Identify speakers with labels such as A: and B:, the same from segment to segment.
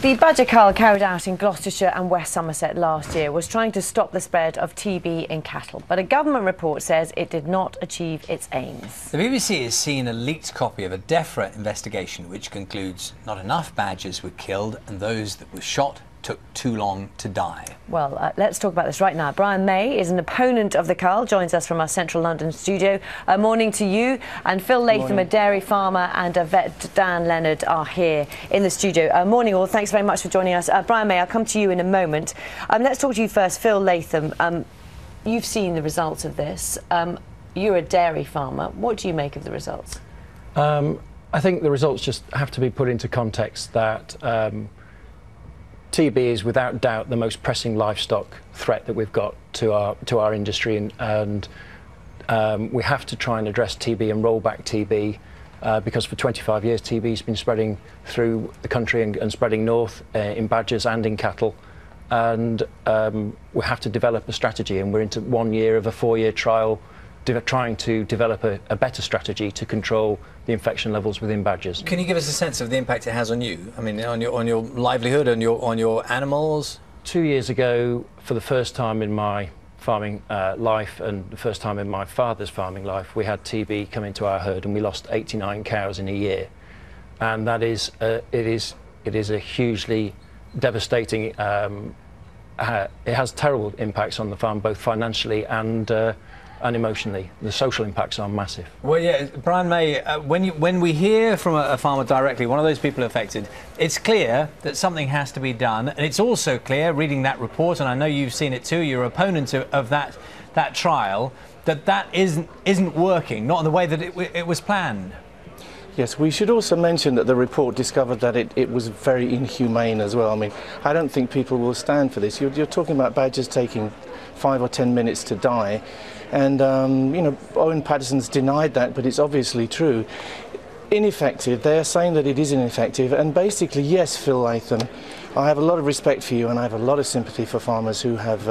A: The badger cull carried out in Gloucestershire and West Somerset last year was trying to stop the spread of TB in cattle, but a government report says it did not achieve its aims.
B: The BBC has seen a leaked copy of a DEFRA investigation which concludes not enough badgers were killed and those that were shot took too long to die.
A: Well, let's talk about this right now. Brian May is an opponent of the cull, joins us from our central London studio. Morning to you. And Phil Latham, a dairy farmer, and a vet, Dan Leonard, are here in the studio. Morning all, thanks very much for joining us. Brian May, I'll come to you in a moment. Let's talk to you first. Phil Latham, you've seen the results of this. You're a dairy farmer. What do you make of the results?
C: I think the results just have to be put into context that TB is without doubt the most pressing livestock threat that we've got to our industry, and we have to try and address TB and roll back TB because for 25 years TB has been spreading through the country and spreading north in badgers and in cattle, and we have to develop a strategy, and we're into 1 year of a 4-year trial trying to develop a better strategy to control the infection levels within badgers.
B: Can you give us a sense of the impact it has on you? I mean, on your livelihood, on your animals?
C: 2 years ago, for the first time in my farming life and the first time in my father's farming life, we had TB come into our herd and we lost 89 cows in a year, and that is it is a hugely devastating. It has terrible impacts on the farm, both financially and emotionally. The social impacts are massive.
B: Well, yeah, Brian May, when we hear from a farmer directly, one of those people affected, it's clear that something has to be done, and it's also clear, reading that report, and I know you've seen it too, you're opponent of that trial, that isn't working, not in the way that it was planned.
D: Yes, we should also mention that the report discovered that it was very inhumane as well. I mean, I don't think people will stand for this. You're talking about badgers taking 5 or 10 minutes to die, and you know, Owen Paterson's denied that, but it's obviously true. Ineffective, they're saying that it is ineffective, and basically, yes, Phil Latham, I have a lot of respect for you and I have a lot of sympathy for farmers who have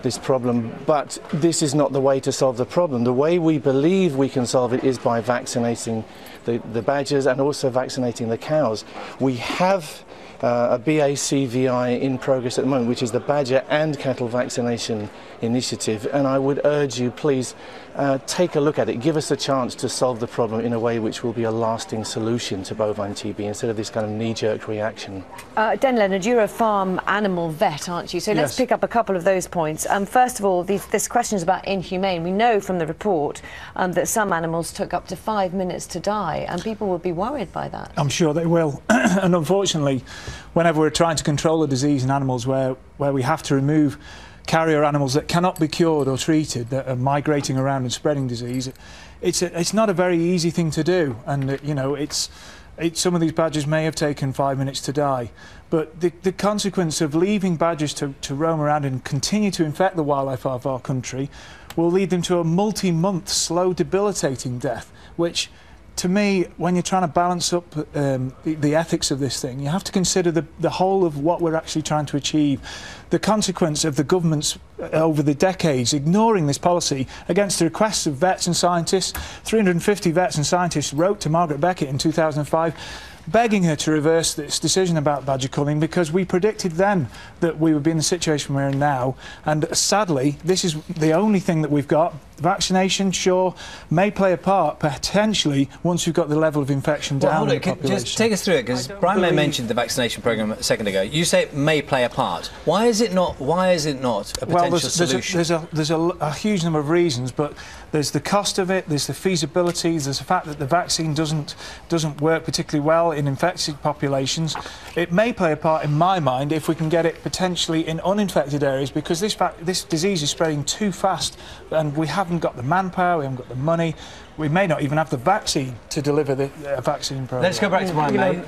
D: this problem, but this is not the way to solve the problem. The way we believe we can solve it is by vaccinating the badgers and also vaccinating the cows. We have a BACVI in progress at the moment, which is the Badger and Cattle Vaccination Initiative, and I would urge you, please take a look at it. Give us a chance to solve the problem in a way which will be a lasting solution to bovine TB instead of this kind of knee-jerk reaction. Dan
A: Leonard, you're a farm animal vet, aren't you? So
D: yes.
A: Let's pick up a couple of those points. First of all, this question is about inhumane. We know from the report that some animals took up to 5 minutes to die, and people will be worried by that.
E: I'm sure they will. And unfortunately, whenever we're trying to control a disease in animals where we have to remove carrier animals that cannot be cured or treated, that are migrating around and spreading disease, it's not a very easy thing to do. And you know, some of these badgers may have taken 5 minutes to die, but the consequence of leaving badgers to roam around and continue to infect the wildlife of our country will lead them to a multi-month slow debilitating death, which to me, when you're trying to balance up the ethics of this thing, you have to consider the whole of what we're actually trying to achieve. The consequence of the governments over the decades ignoring this policy against the requests of vets and scientists. 350 vets and scientists wrote to Margaret Beckett in 2005 begging her to reverse this decision about badger culling, because we predicted then that we would be in the situation we're in now, and sadly this is the only thing that we've got. Vaccination, sure, may play a part potentially once we've got the level of infection down in the population.
B: Just take us through it, because Brian May mentioned the vaccination programme a second ago. You say it may play a part. Why is it not a potential solution?
E: There's a huge number of reasons, but there's the cost of it, there's the feasibility, there's the fact that the vaccine doesn't work particularly well in infected populations. It may play a part, in my mind, if we can get it potentially in uninfected areas, because this disease is spreading too fast and we haven't got the manpower, we haven't got the money, we may not even have the vaccine to deliver the vaccine program.
B: Let's go back to Brian May.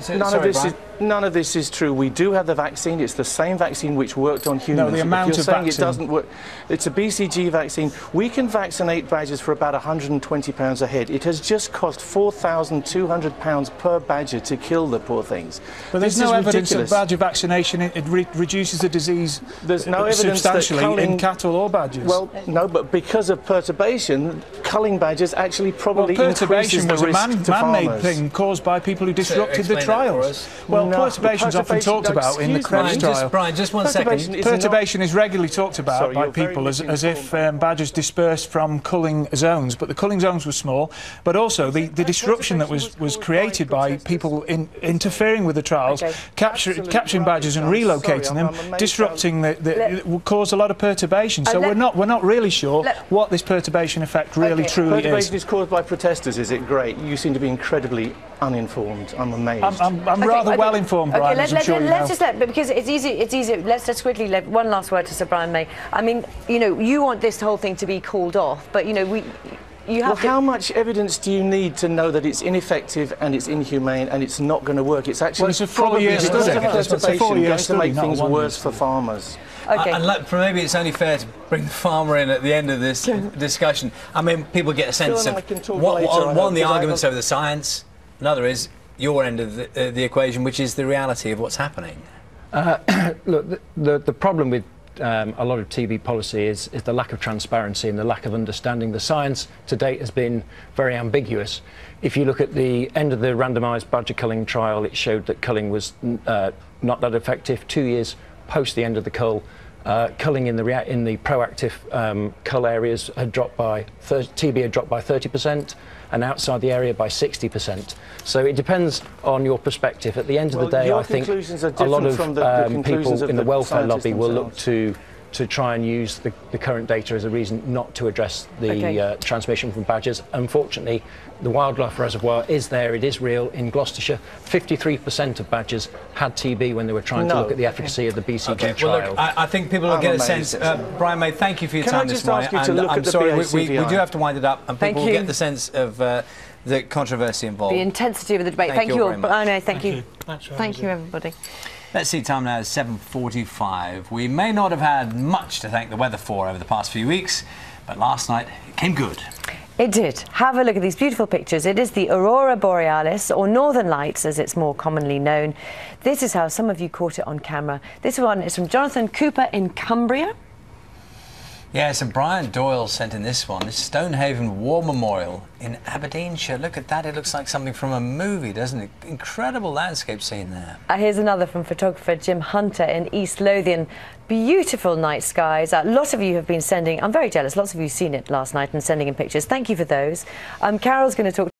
D: None of this is true. We do have the vaccine. It's the same vaccine which worked on humans.
E: No, the amount of vaccine.
D: It doesn't work. It's a BCG vaccine. We can vaccinate badgers for about £120 a head. It has just cost £4,200 per badger to kill the poor things.
E: But there's no evidence that badger vaccination reduces the disease.
D: There's no evidence
E: substantially
D: that culling,
E: in cattle or badgers.
D: Well, no, but because of perturbation, culling badgers actually probably
E: perturbation
D: increases the
E: was a
D: risk to
E: man-made
D: farmers.
E: thing caused by people who disrupted the
B: explain that for
E: trials.
B: us.
E: Well,
D: No,
E: perturbation's often
D: perturbation-
E: talked about in the
D: excuse me.
E: Krebs trial.
B: Brian, just one second.
D: Perturbation is
E: Perturbation is regularly talked about
D: Sorry,
E: by
D: you're very
E: people as if
D: misinformed.
E: badgers dispersed from culling zones, but the culling zones were small. But also the disruption that was created by people interfering with the trials,
A: Okay.
E: capturing badgers and relocating them, disrupting it caused a lot of perturbation. So we're not really sure what this perturbation effect really truly is.
D: Perturbation is caused by protesters, is it? Great. You seem to be incredibly uninformed. I'm amazed.
E: I'm rather well informed, Brian, as I'm sure you know.
A: Because it's easy. Let's just quickly one last word to Sir Brian May. I mean, you know, you want this whole thing to be called off, but you know, you have
D: how much evidence do you need to know that it's ineffective and it's inhumane and it's not going to work? It's actually
E: Well, it's a 4-year
D: probably
E: study.
D: because of
E: It's a 4-year
D: perturbation going to
E: study,
D: make
E: not
D: things
E: one year
D: worse for farmers.
A: Okay.
B: And maybe it's only fair to bring the farmer in at the end of this discussion. I mean, people get a sense
D: Phil and I
B: of
D: can talk
B: one,
D: later, I
B: one
D: hope,
B: the
D: 'cause I
B: arguments
D: haven't-
B: over the science, another is your end of the equation, which is the reality of what's happening.
C: Look, the problem with a lot of TB policy is the lack of transparency and the lack of understanding. The science to date has been very ambiguous. If you look at the end of the randomised badger culling trial, it showed that culling was not that effective. 2 years post the end of the cull, culling in the proactive cull areas had dropped by TB had dropped by 30%, and outside the area by 60%. So it depends on your perspective. At the end of the day, I think a lot of people in the welfare lobby will look to try and use the current data as a reason not to address the transmission from badgers. Unfortunately, the wildlife reservoir is there, it is real. In Gloucestershire, 53% of badgers had TB when they were trying to look at the efficacy of the BCG trial.
B: Well, look, I think people will get a sense. Brian May, thank you for your time this morning.
D: I'm
B: sorry, we do have to wind it up, and people will
A: you.
B: get the sense of the controversy involved.
A: The intensity of the debate.
B: Thank you all very much.
A: Brian May, thank you.
E: Thank you,
A: everybody.
B: Let's see, time now is 7:45. We may not have had much to thank the weather for over the past few weeks, but last night it came good.
A: It did. Have a look at these beautiful pictures. It is the Aurora Borealis, or Northern Lights as it's more commonly known. This is how some of you caught it on camera. This one is from Jonathan Cooper in Cumbria.
B: Yes, and Brian Doyle sent in this one, this Stonehaven War Memorial in Aberdeenshire. Look at that, it looks like something from a movie, doesn't it? Incredible landscape scene there.
A: Here's another from photographer Jim Hunter in East Lothian. Beautiful night skies. Lots of you have been sending, I'm very jealous, lots of you seen it last night and sending in pictures. Thank you for those. Carol's going to talk